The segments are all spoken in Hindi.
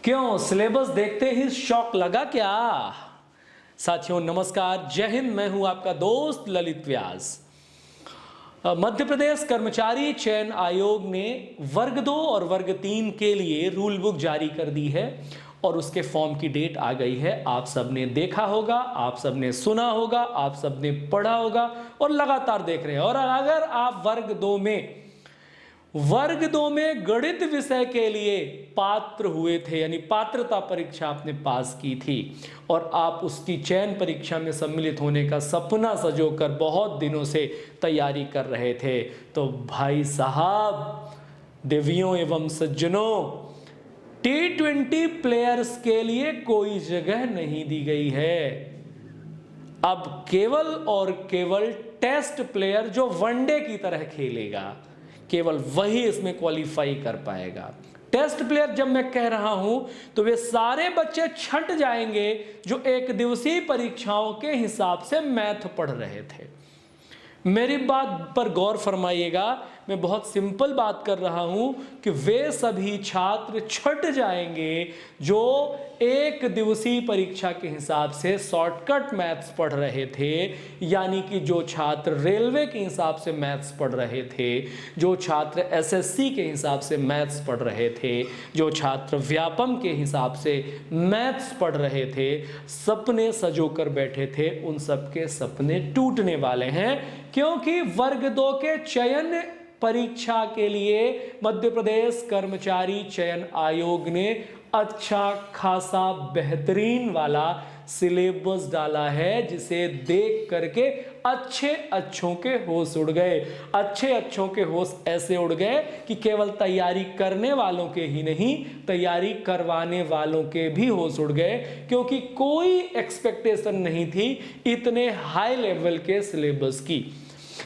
क्यों सिलेबस देखते ही शौक लगा क्या? साथियों नमस्कार, जय हिंद। मैं हूं आपका दोस्त ललित व्यास। मध्य प्रदेश कर्मचारी चयन आयोग ने वर्ग 2 और वर्ग 3 के लिए रूल बुक जारी कर दी है और उसके फॉर्म की डेट आ गई है। आप सबने देखा होगा, आप सबने सुना होगा, आप सबने पढ़ा होगा और लगातार देख रहे हैं। और अगर आप वर्ग दो में गणित विषय के लिए पात्र हुए थे, यानी पात्रता परीक्षा आपने पास की थी और आप उसकी चयन परीक्षा में सम्मिलित होने का सपना सजोकर बहुत दिनों से तैयारी कर रहे थे, तो भाई साहब, देवियों एवं सज्जनों, T20 प्लेयर्स के लिए कोई जगह नहीं दी गई है। अब केवल और केवल टेस्ट प्लेयर जो वनडे की तरह खेलेगा, केवल वही इसमें क्वालिफाई कर पाएगा। टेस्ट प्लेयर जब मैं कह रहा हूं तो वे सारे बच्चे छट जाएंगे जो एक दिवसीय परीक्षाओं के हिसाब से मैथ पढ़ रहे थे। मेरी बात पर गौर फरमाइएगा, मैं बहुत सिंपल बात कर रहा हूं कि वे सभी छात्र छट जाएंगे जो एक दिवसीय परीक्षा के हिसाब से शॉर्टकट मैथ्स पढ़ रहे थे, यानी कि जो छात्र रेलवे के हिसाब से मैथ्स पढ़ रहे थे, जो छात्र एसएससी के हिसाब से मैथ्स पढ़ रहे थे, जो छात्र व्यापम के हिसाब से मैथ्स पढ़ रहे थे, सपने सजोकर बैठे थे, उन सबके सपने टूटने वाले हैं। क्योंकि वर्ग 2 के चयन परीक्षा के लिए मध्य प्रदेश कर्मचारी चयन आयोग ने अच्छा खासा बेहतरीन वाला सिलेबस डाला है, जिसे देख करके अच्छों के होश उड़ गए। अच्छों के होश ऐसे उड़ गए कि केवल तैयारी करने वालों के ही नहीं, तैयारी करवाने वालों के भी होश उड़ गए, क्योंकि कोई एक्सपेक्टेशन नहीं थी इतने हाई लेवल के सिलेबस की।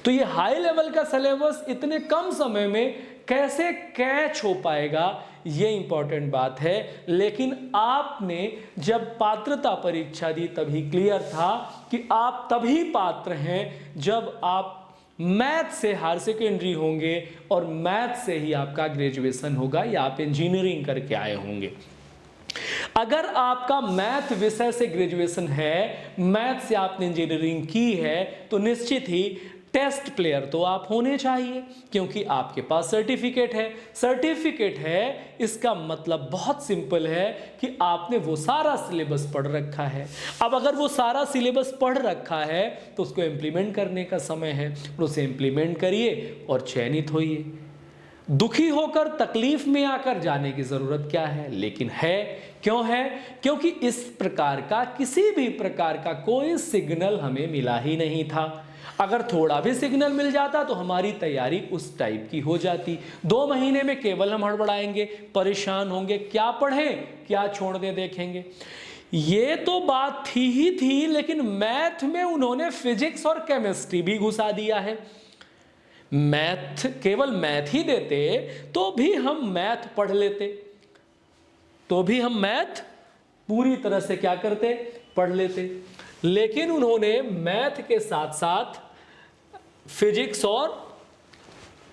तो ये हाई लेवल का सिलेबस इतने कम समय में कैसे कैच हो पाएगा, ये इंपॉर्टेंट बात है। लेकिन आपने जब पात्रता परीक्षा दी तभी क्लियर था कि आप तभी पात्र हैं जब आप मैथ से हायर सेकेंडरी होंगे और मैथ से ही आपका ग्रेजुएशन होगा या आप इंजीनियरिंग करके आए होंगे। अगर आपका मैथ विषय से ग्रेजुएशन है, मैथ से आपने इंजीनियरिंग की है, तो निश्चित ही टेस्ट प्लेयर तो आप होने चाहिए, क्योंकि आपके पास सर्टिफिकेट है। सर्टिफिकेट है इसका मतलब बहुत सिंपल है कि आपने वो सारा सिलेबस पढ़ रखा है। अब अगर वो सारा सिलेबस पढ़ रखा है तो उसको इम्प्लीमेंट करने का समय है, और उसे इम्प्लीमेंट करिए और चयनित होइए। दुखी होकर तकलीफ में आकर जाने की जरूरत क्या है, लेकिन है। क्यों है? क्योंकि इस प्रकार का किसी भी प्रकार का कोई सिग्नल हमें मिला ही नहीं था। अगर थोड़ा भी सिग्नल मिल जाता तो हमारी तैयारी उस टाइप की हो जाती। 2 महीने में केवल हम हड़बड़ाएंगे, परेशान होंगे, क्या पढ़ें क्या छोड़ दें, देखेंगे। ये तो बात थी ही थी, लेकिन मैथ में उन्होंने फिजिक्स और केमिस्ट्री भी घुसा दिया है। मैथ, केवल मैथ ही देते तो भी हम मैथ पढ़ लेते, तो भी हम मैथ पूरी तरह से क्या करते, पढ़ लेते। लेकिन उन्होंने मैथ के साथ साथ फिजिक्स और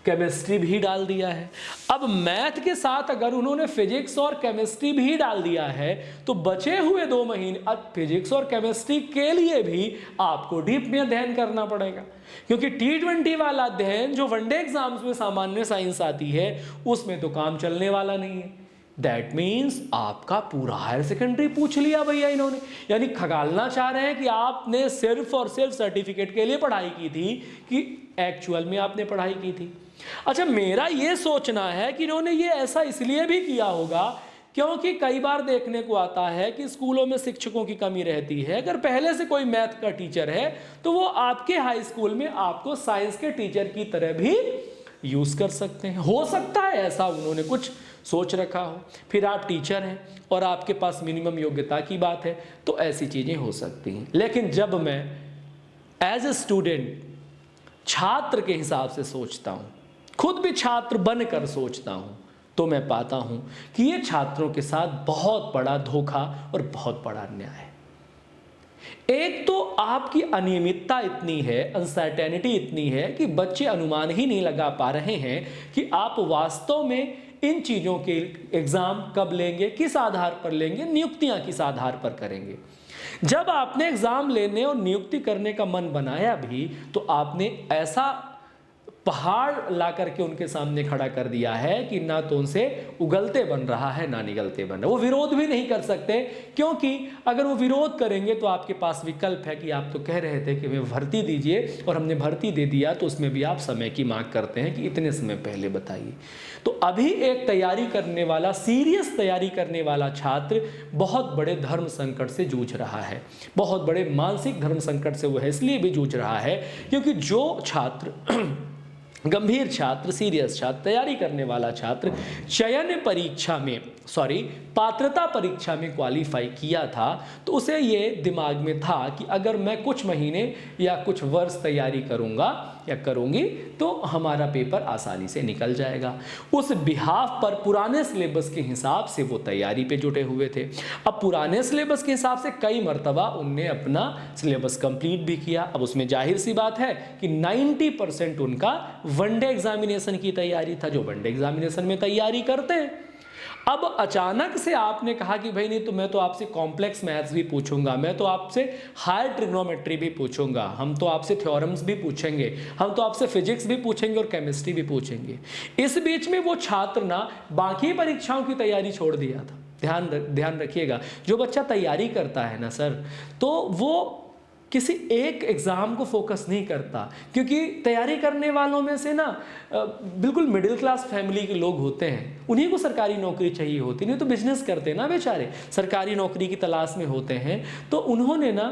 केमिस्ट्री भी डाल दिया है। अब मैथ के साथ अगर उन्होंने फिजिक्स और केमिस्ट्री भी डाल दिया है तो बचे हुए 2 महीने अब फिजिक्स और केमिस्ट्री के लिए भी आपको डीप में अध्ययन करना पड़ेगा, क्योंकि T20 वाला अध्ययन जो वनडे एग्जाम्स में सामान्य साइंस आती है उसमें तो काम चलने वाला नहीं है। दैट मीन्स आपका पूरा हायर सेकेंडरी पूछ लिया भैया इन्होंने, यानी खगालना चाह रहे हैं कि आपने सिर्फ और सिर्फ सर्टिफिकेट के लिए पढ़ाई की थी कि एक्चुअल में आपने पढ़ाई की थी। अच्छा, मेरा ये सोचना है कि इन्होंने ये ऐसा इसलिए भी किया होगा क्योंकि कई बार देखने को आता है कि स्कूलों में शिक्षकों की कमी रहती है। अगर पहले से कोई मैथ का टीचर है तो वो आपके हाई स्कूल में आपको साइंस के टीचर की तरह भी यूज कर सकते हैं। हो सकता है ऐसा उन्होंने कुछ सोच रखा हो। फिर आप टीचर हैं और आपके पास मिनिमम योग्यता की बात है तो ऐसी चीजें हो सकती हैं। लेकिन जब मैं एज ए स्टूडेंट छात्र के हिसाब से सोचता हूं, खुद भी छात्र बनकर सोचता हूं, तो मैं पाता हूं कि ये छात्रों के साथ बहुत बड़ा धोखा और बहुत बड़ा अन्याय है। एक तो आपकी अनियमितता इतनी है, अनसर्टेनिटी इतनी है कि बच्चे अनुमान ही नहीं लगा पा रहे हैं कि आप वास्तव में इन चीज़ों के एग्ज़ाम कब लेंगे, किस आधार पर लेंगे, नियुक्तियां किस आधार पर करेंगे। जब आपने एग्ज़ाम लेने और नियुक्ति करने का मन बनाया भी, तो आपने ऐसा पहाड़ ला करके उनके सामने खड़ा कर दिया है कि ना तो उनसे उगलते बन रहा है ना निगलते बन रहा है। वो विरोध भी नहीं कर सकते, क्योंकि अगर वो विरोध करेंगे तो आपके पास विकल्प है कि आप तो कह रहे थे कि हमें भर्ती दीजिए और हमने भर्ती दे दिया, तो उसमें भी आप समय की मांग करते हैं कि इतने समय पहले बताइए। तो अभी एक तैयारी करने वाला, सीरियस तैयारी करने वाला छात्र बहुत बड़े धर्म संकट से जूझ रहा है, बहुत बड़े मानसिक धर्म संकट से वो है इसलिए भी जूझ रहा है क्योंकि जो छात्र गंभीर छात्र, सीरियस छात्र, तैयारी करने वाला छात्र चयन परीक्षा में, पात्रता परीक्षा में क्वालिफाई किया था, तो उसे ये दिमाग में था कि अगर मैं कुछ महीने या कुछ वर्ष तैयारी करूँगा या करूँगी तो हमारा पेपर आसानी से निकल जाएगा। उस बिहाफ पर पुराने सिलेबस के हिसाब से वो तैयारी पे जुटे हुए थे। अब पुराने सिलेबस के हिसाब से कई मर्तबा उनने अपना सिलेबस कंप्लीट भी किया। अब उसमें जाहिर सी बात है कि 90% उनका वनडे एग्जामिनेशन की तैयारी था, जो वनडे एग्जामिनेशन में तैयारी करते हैं। अब अचानक से आपने कहा कि भाई नहीं, तो मैं तो आपसे कॉम्प्लेक्स मैथ्स भी पूछूंगा, मैं तो आपसे हायर ट्रिग्नोमेट्री भी पूछूंगा, हम तो आपसे थ्योरम्स भी पूछेंगे, हम तो आपसे फिजिक्स भी पूछेंगे और केमिस्ट्री भी पूछेंगे। इस बीच में वो छात्र ना बाकी परीक्षाओं की तैयारी छोड़ दिया था। ध्यान रखिएगा, जो बच्चा तैयारी करता है ना सर, तो वो किसी एक एग्ज़ाम को फोकस नहीं करता, क्योंकि तैयारी करने वालों में से ना बिल्कुल मिडिल क्लास फैमिली के लोग होते हैं, उन्हीं को सरकारी नौकरी चाहिए होती, नहीं तो बिजनेस करते ना बेचारे, सरकारी नौकरी की तलाश में होते हैं। तो उन्होंने ना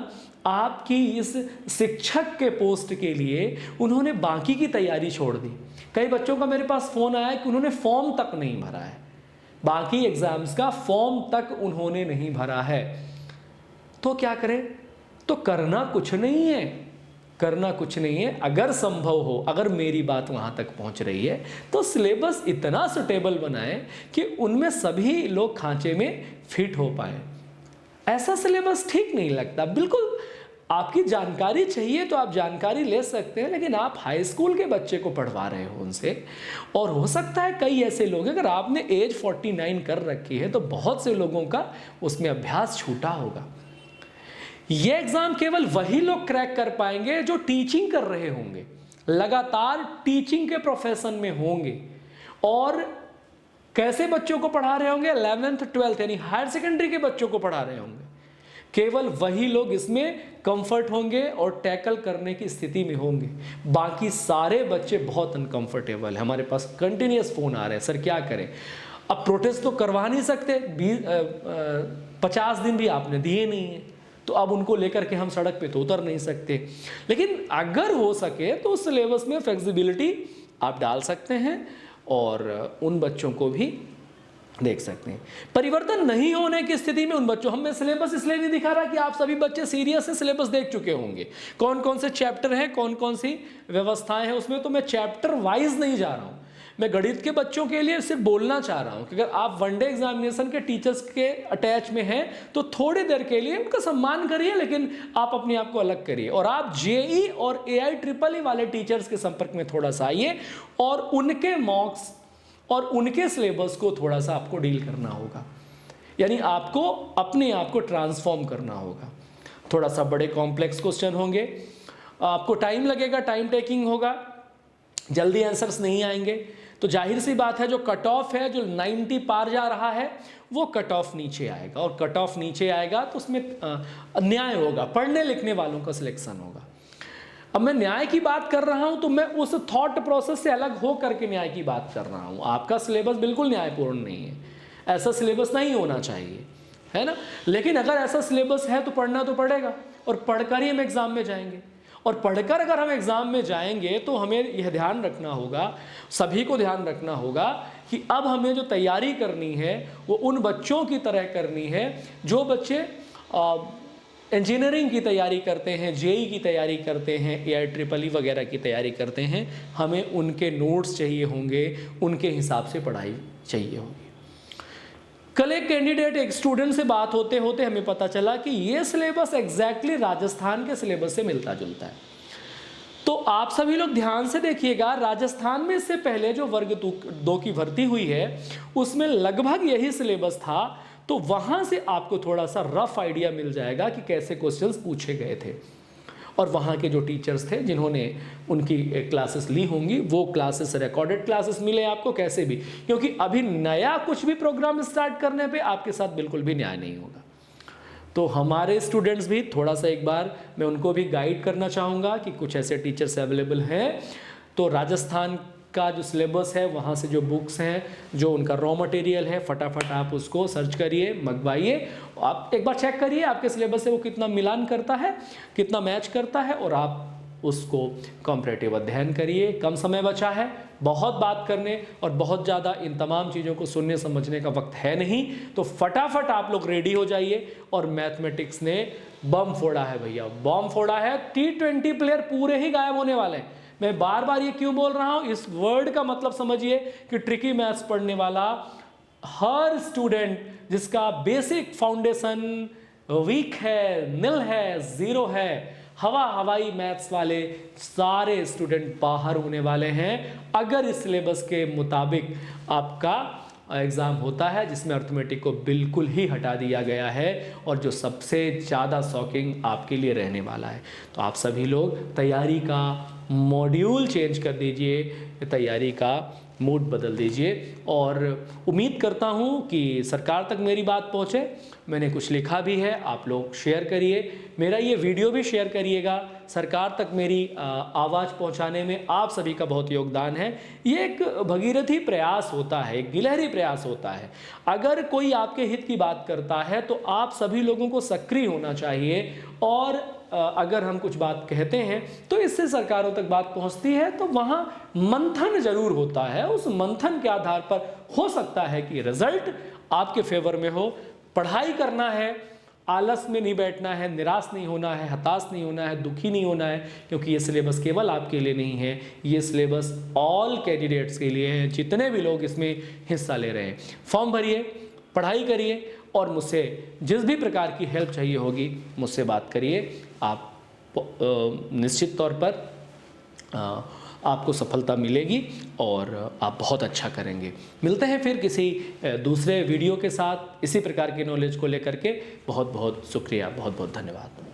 आपकी इस शिक्षक के पोस्ट के लिए उन्होंने बाकी की तैयारी छोड़ दी। कई बच्चों का मेरे पास फ़ोन आया कि उन्होंने फॉर्म तक नहीं भरा है, बाकी एग्ज़ाम्स का फॉर्म तक उन्होंने नहीं भरा है। तो क्या करें? तो करना कुछ नहीं है, करना कुछ नहीं है। अगर संभव हो, अगर मेरी बात वहाँ तक पहुँच रही है, तो सिलेबस इतना सुटेबल बनाएं कि उनमें सभी लोग खांचे में फिट हो पाए। ऐसा सिलेबस ठीक नहीं लगता। बिल्कुल आपकी जानकारी चाहिए तो आप जानकारी ले सकते हैं, लेकिन आप हाई स्कूल के बच्चे को पढ़वा रहे हो उनसे, और हो सकता है कई ऐसे लोग, अगर आपने एज 49 कर रखी है तो बहुत से लोगों का उसमें अभ्यास छूटा होगा। ये एग्जाम केवल वही लोग क्रैक कर पाएंगे जो टीचिंग कर रहे होंगे, लगातार टीचिंग के प्रोफेशन में होंगे, और कैसे बच्चों को पढ़ा रहे होंगे? 11th 12th यानी हायर सेकेंडरी के बच्चों को पढ़ा रहे होंगे। केवल वही लोग इसमें कंफर्ट होंगे और टैकल करने की स्थिति में होंगे, बाकी सारे बच्चे बहुत अनकंफर्टेबल है। हमारे पास कंटिन्यूस फोन आ रहे हैं, सर क्या करें? अब प्रोटेस्ट तो करवा नहीं सकते, 50 दिन भी आपने दिए नहीं है, तो अब उनको लेकर के हम सड़क पे तो उतर नहीं सकते। लेकिन अगर हो सके तो उस सिलेबस में फ्लेक्सिबिलिटी आप डाल सकते हैं और उन बच्चों को भी देख सकते हैं। परिवर्तन नहीं होने की स्थिति में उन बच्चों, हमें सिलेबस इसलिए नहीं दिखा रहा कि आप सभी बच्चे सीरियस से सिलेबस देख चुके होंगे, कौन कौन से चैप्टर हैं, कौन कौन सी व्यवस्थाएं हैं उसमें, तो मैं चैप्टर वाइज नहीं जा रहा हूँ। मैं गणित के बच्चों के लिए सिर्फ बोलना चाह रहा हूं कि अगर आप वनडे एग्जामिनेशन के टीचर्स के अटैच में हैं तो थोड़ी देर के लिए उनका सम्मान करिए, लेकिन आप अपने आप को अलग करिए, और आप जेई और AI-EEE वाले टीचर्स के संपर्क में थोड़ा सा आइए और उनके मॉक्स और उनके सिलेबस को थोड़ा सा आपको डील करना होगा। यानी आपको अपने आप को ट्रांसफॉर्म करना होगा। थोड़ा सा बड़े कॉम्प्लेक्स क्वेश्चन होंगे, आपको टाइम लगेगा, टाइम टेकिंग होगा, जल्दी आंसर्स नहीं आएंगे, तो जाहिर सी बात है जो कट ऑफ है, जो 90 पार जा रहा है, वो कट ऑफ नीचे आएगा, और कट ऑफ नीचे आएगा तो उसमें न्याय होगा, पढ़ने लिखने वालों का सिलेक्शन होगा। अब मैं न्याय की बात कर रहा हूं तो मैं उस थॉट प्रोसेस से अलग हो करके न्याय की बात कर रहा हूं। आपका सिलेबस बिल्कुल न्यायपूर्ण नहीं है, ऐसा सिलेबस नहीं होना चाहिए, है ना। लेकिन अगर ऐसा सिलेबस है तो पढ़ना तो पड़ेगा, और पढ़कर ही हम एग्जाम में जाएंगे, और पढ़कर अगर हम एग्ज़ाम में जाएंगे तो हमें यह ध्यान रखना होगा, सभी को ध्यान रखना होगा कि अब हमें जो तैयारी करनी है वो उन बच्चों की तरह करनी है जो बच्चे इंजीनियरिंग की तैयारी करते हैं, जेई की तैयारी करते हैं, AI-EEE वगैरह की तैयारी करते हैं। हमें उनके नोट्स चाहिए होंगे, उनके हिसाब से पढ़ाई चाहिए होगी। कल एक कैंडिडेट, एक स्टूडेंट से बात होते होते हमें पता चला कि ये सिलेबस एग्जैक्टली राजस्थान के सिलेबस से मिलता जुलता है। तो आप सभी लोग ध्यान से देखिएगा, राजस्थान में इससे पहले जो वर्ग 2 की भर्ती हुई है उसमें लगभग यही सिलेबस था, तो वहां से आपको थोड़ा सा रफ आइडिया मिल जाएगा कि कैसे क्वेश्चंस पूछे गए थे। और वहाँ के जो टीचर्स थे जिन्होंने उनकी क्लासेस ली होंगी, वो क्लासेस रिकॉर्डेड क्लासेस मिले आपको कैसे भी, क्योंकि अभी नया कुछ भी प्रोग्राम स्टार्ट करने पे आपके साथ बिल्कुल भी न्याय नहीं होगा। तो हमारे स्टूडेंट्स भी थोड़ा सा एक बार मैं उनको भी गाइड करना चाहूँगा कि कुछ ऐसे टीचर्स अवेलेबल हैं, तो राजस्थान का जो सिलेबस है वहाँ से जो बुक्स हैं, जो उनका रॉ मटेरियल है, फटाफट आप उसको सर्च करिए, मंगवाइए, आप एक बार चेक करिए आपके सिलेबस से वो कितना मिलान करता है, कितना मैच करता है, और आप उसको कॉम्परेटिव अध्ययन करिए। कम समय बचा है, बहुत बात करने और बहुत ज़्यादा इन तमाम चीज़ों को सुनने समझने का वक्त है नहीं, तो फटाफट आप लोग रेडी हो जाइए। और मैथमेटिक्स ने बम फोड़ा है भैया, बम फोड़ा है। T20 प्लेयर पूरे ही गायब होने वाले हैं। मैं बार बार ये क्यों बोल रहा हूँ, इस वर्ड का मतलब समझिए कि ट्रिकी मैथ्स पढ़ने वाला हर स्टूडेंट जिसका बेसिक फाउंडेशन वीक है, निल है, ज़ीरो है, हवाई मैथ्स वाले सारे स्टूडेंट बाहर होने वाले हैं अगर इस सिलेबस के मुताबिक आपका एग्ज़ाम होता है, जिसमें अर्थमेटिक को बिल्कुल ही हटा दिया गया है और जो सबसे ज़्यादा शॉकिंग आपके लिए रहने वाला है। तो आप सभी लोग तैयारी का मॉड्यूल चेंज कर दीजिए, तैयारी का मूड बदल दीजिए, और उम्मीद करता हूँ कि सरकार तक मेरी बात पहुँचे। मैंने कुछ लिखा भी है, आप लोग शेयर करिए, मेरा ये वीडियो भी शेयर करिएगा। सरकार तक मेरी आवाज़ पहुँचाने में आप सभी का बहुत योगदान है। ये एक भगीरथी प्रयास होता है, एक गिलहरी प्रयास होता है। अगर कोई आपके हित की बात करता है तो आप सभी लोगों को सक्रिय होना चाहिए, और अगर हम कुछ बात कहते हैं तो इससे सरकारों तक बात पहुंचती है, तो वहाँ मंथन जरूर होता है। उस मंथन के आधार पर हो सकता है कि रिजल्ट आपके फेवर में हो। पढ़ाई करना है, आलस में नहीं बैठना है, निराश नहीं होना है, हताश नहीं होना है, दुखी नहीं होना है, क्योंकि ये सिलेबस केवल आपके लिए नहीं है, ये सिलेबस ऑल कैंडिडेट्स के लिए है, जितने भी लोग इसमें हिस्सा ले रहे हैं। फॉर्म भरिए, पढ़ाई करिए, और मुझसे जिस भी प्रकार की हेल्प चाहिए होगी मुझसे बात करिए। आप निश्चित तौर पर आपको सफलता मिलेगी और आप बहुत अच्छा करेंगे। मिलते हैं फिर किसी दूसरे वीडियो के साथ इसी प्रकार की नॉलेज को लेकर के। बहुत बहुत शुक्रिया, बहुत बहुत धन्यवाद।